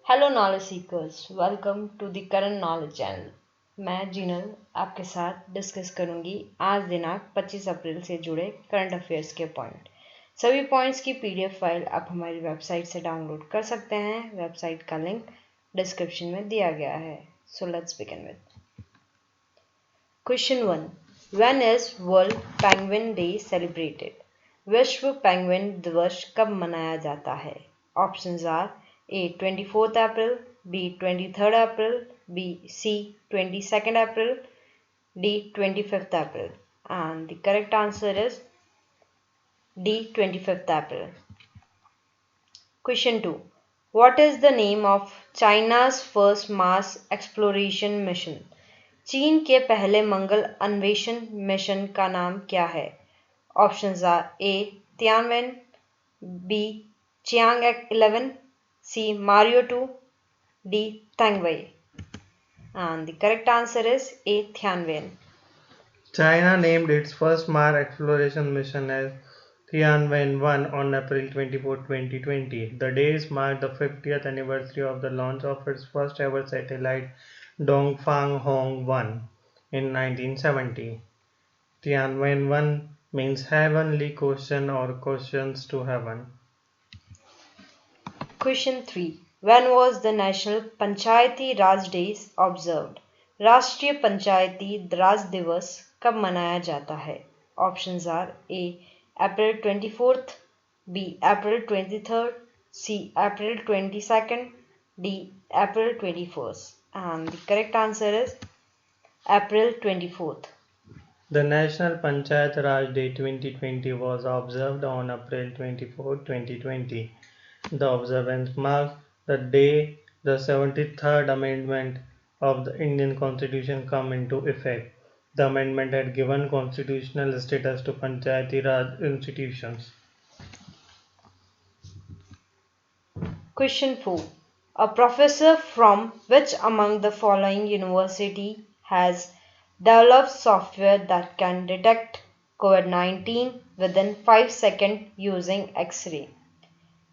Hello knowledge seekers, welcome to the current knowledge channel. मैं जीनल आपके साथ डिस्कस करूंगी आज दिनांक 25 अप्रैल से जुड़े करंट अफेयर्स के पॉइंट। सभी पॉइंट्स की पीडीएफ फाइल आप हमारी वेबसाइट से डाउनलोड कर सकते हैं। वेबसाइट का लिंक डिस्क्रिप्शन में दिया गया है। So let's begin with question 1। When is world penguin day celebrated? विश्व पेंगुइन दिवस कब मनाया जाता है? Options are A 24th April, B 23rd April, C 22nd April, D 25th April. And the correct answer is D 25th April. Question 2. What is the name of China's first Mars exploration mission? चीन के पहले मंगल अन्वेषण mission का नाम क्या है? Options are A Tianwen, B Chiang 11, C Mario 2, D Tangwei. And the correct answer is A Tianwen. China named its first Mars exploration mission as Tianwen-1 on April 24, 2020. The days mark the 50th anniversary of the launch of its first ever satellite Dongfang Hong-1 in 1970. Tianwen-1 means heavenly question or questions to heaven. Question 3. When was the National Panchayati Raj Day observed? राष्ट्रीय पंचायती राज दिवस कब मनाया जाता है? Options are A April 24th, B April 23rd, C April 22nd, D April 21st. And the correct answer is April 24th. The National Panchayat Raj Day 2020 was observed on April 24, 2020. The observance marks the day the 73rd Amendment of the Indian Constitution come into effect. The amendment had given constitutional status to Panchayati Raj institutions. Question 4. A professor from which among the following university has developed software that can detect COVID-19 within 5 seconds using X-ray?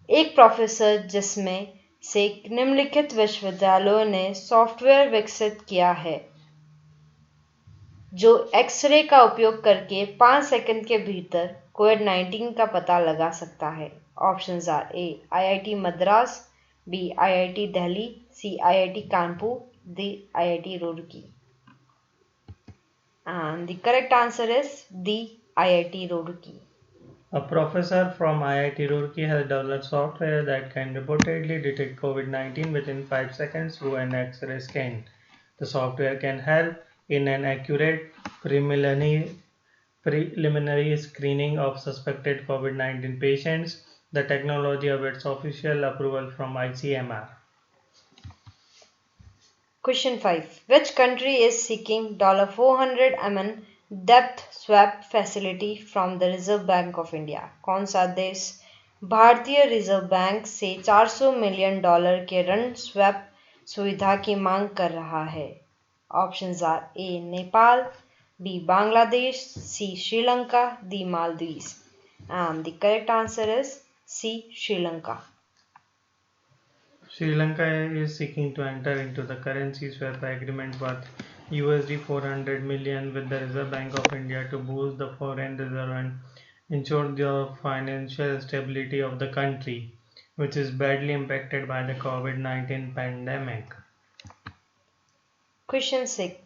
एक professor जिसमें से निम्नलिखित विश्वविद्यालयों ने software विकसित किया है जो एक्सरे का उपयोग करके 5 सेकंड के भीतर कोविड-19 का पता लगा सकता है। Options are A IIT Madras, B IIT Delhi, C IIT Kanpur, D IIT Roorkee. And the correct answer is D IIT Roorkee. A professor from IIT Roorkee has developed software that can reportedly detect COVID-19 within 5 seconds through an X-ray scan. The software can help in an accurate preliminary screening of suspected COVID-19 patients. The technology awaits official approval from ICMR. Question 5. Which country is seeking $400 million depth swap facility from the reserve bank of India? कौन सा देश भारतीय reserve bank से $400 million के ऋण swap सुविधा की मांग कर रहा है? Options are A Nepal, B Bangladesh, C Sri Lanka, D Maldives. And the correct answer is C Sri Lanka. Sri Lanka is seeking to enter into the currency swap agreement worth $400 million with the Reserve Bank of India to boost the foreign reserve and ensure the financial stability of the country, which is badly impacted by the COVID-19 pandemic. Question 6.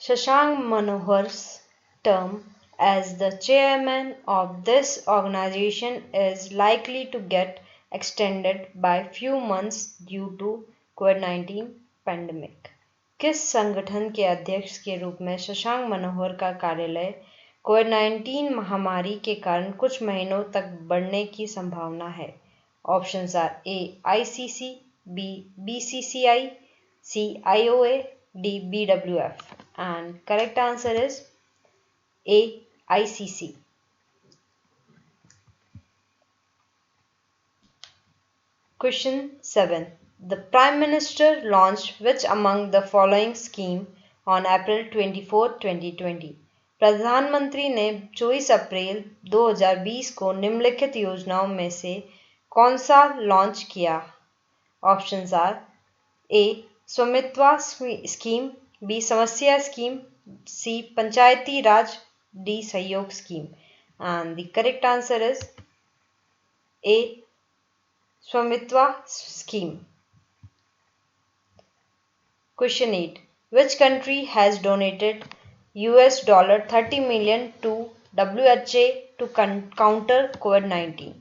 Shashank Manohar's term as the chairman of this organization is likely to get extended by few months due to COVID-19 pandemic. किस संगठन के अध्यक्ष के रूप में शशांक मनोहर का कार्यालय कोविड-19 महामारी के कारण कुछ महीनों तक बढ़ने की संभावना है? Options are A ICC, B BCCI, C IOA, D BWF. And correct answer is A ICC. Question 7. The Prime Minister launched which among the following scheme on April 24, 2020? प्रधानमंत्री ने 24 अप्रैल 2020 को निम्नलिखित योजनाओं में से कौन सा लॉन्च किया? ऑप्शंस आर ए स्वामित्व स्कीम, बी समस्या स्कीम, सी पंचायती राज, डी सहयोग scheme. And the correct answer is A स्वामित्व scheme. Question 8. Which country has donated $30 million to WHA to counter COVID-19?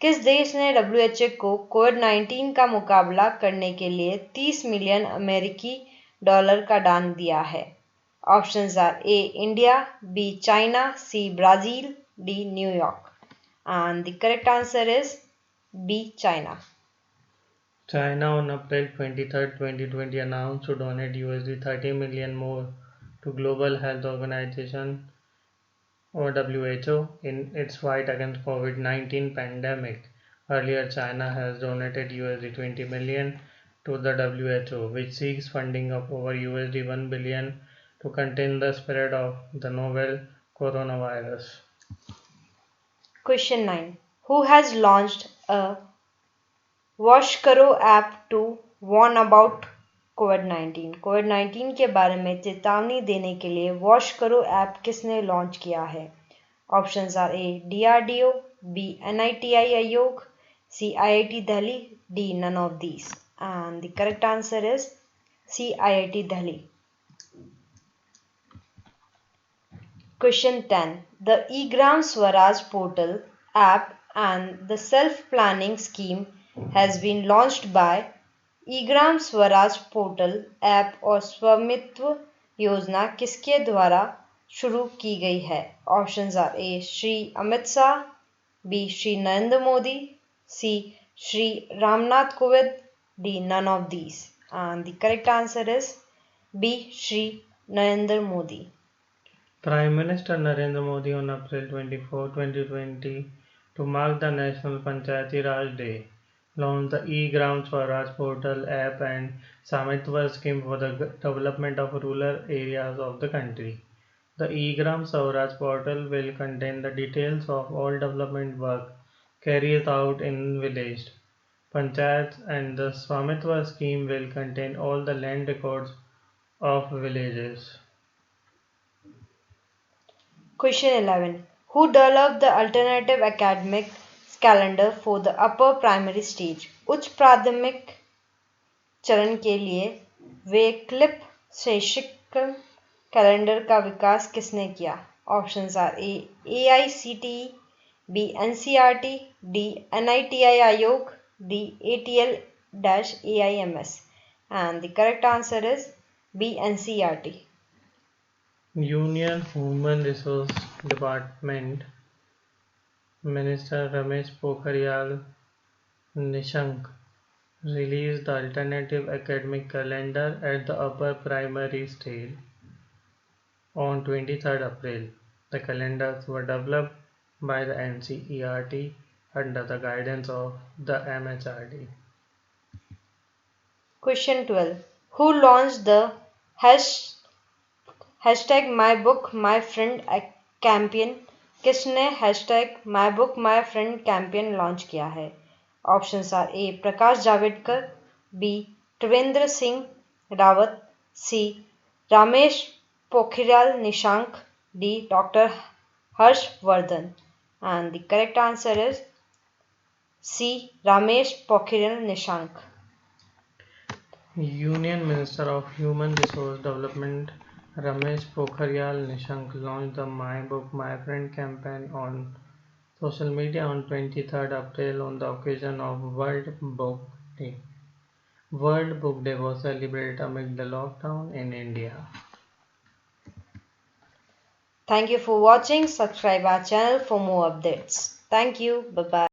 किस देश ने WHO को कोविड-19 का मुकाबला करने के लिए 30 मिलियन अमेरिकी डॉलर का दान दिया है? Options are A. India, B. China, C. Brazil, D. New York. And the correct answer is B. China. China on April 23, 2020 announced to donate $30 million more to Global Health Organization or WHO in its fight against COVID-19 pandemic. Earlier, China has donated $20 million to the WHO, which seeks funding of over $1 billion to contain the spread of the novel coronavirus. Question 9. Who has launched a wash करो app to warn about कोविड-19? कोविड-19 के बारे में चेतावनी देने के लिए wash करो app किसने लॉन्च किया है? Options are A DRDO, B NITI Aayog, C IIT Delhi, D none of these. And the correct answer is C IIT Delhi. Question 10. The eGram Swaraj portal app and the self-planning scheme has been launched by eGram Swaraj portal app और स्वामित्व योजना किसके द्वारा शुरू की गई है? Options are A Shri Amit Shah, B Shri Narendra Modi, C Shri Ramnath Kovind, D none of these. And the correct answer is B Shri Narendra Modi. Prime Minister Narendra Modi on April 24, 2020, to mark the National Panchayati Raj Day, launched the eGram Swaraj portal app and Samitva scheme for the development of rural areas of the country. The eGram Swaraj portal will contain the details of all development work carried out in village panchayats, and the Samitva scheme will contain all the land records of villages. Question 11. Who developed the alternative academic calendar for the upper primary stage? उच्च प्राथमिक चरण के लिए वैकल्पिक शैक्षिक calendar का विकास किसने किया? Options are A AICTE, B NCERT, D NITI Aayog, D ATL-AIMS. And the correct answer is B NCERT. Union Human Resource Department Minister Ramesh Pokhriyal Nishank released the alternative academic calendar at the upper primary stage on 23rd April. The calendars were developed by the NCERT under the guidance of the MHRD. Question 12. Who launched the hashtag MyBookMyFriend campaign? किसने hashtag MyBookMyFriend campaign launch किया है? Options are A Prakash Javadekar, B Trivendra Singh Rawat, C Ramesh Pokhriyal Nishank, D doctor Harsh Vardhan. And the correct answer is C Ramesh Pokhriyal Nishank. Union Minister of Human Resource Development Ramesh Pokhriyal Nishank launched the My Book My Friend campaign on social media on 23rd April on the occasion of World Book Day. World Book Day was celebrated amid the lockdown in India. Thank you for watching. Subscribe our channel for more updates. Thank you. Bye-bye.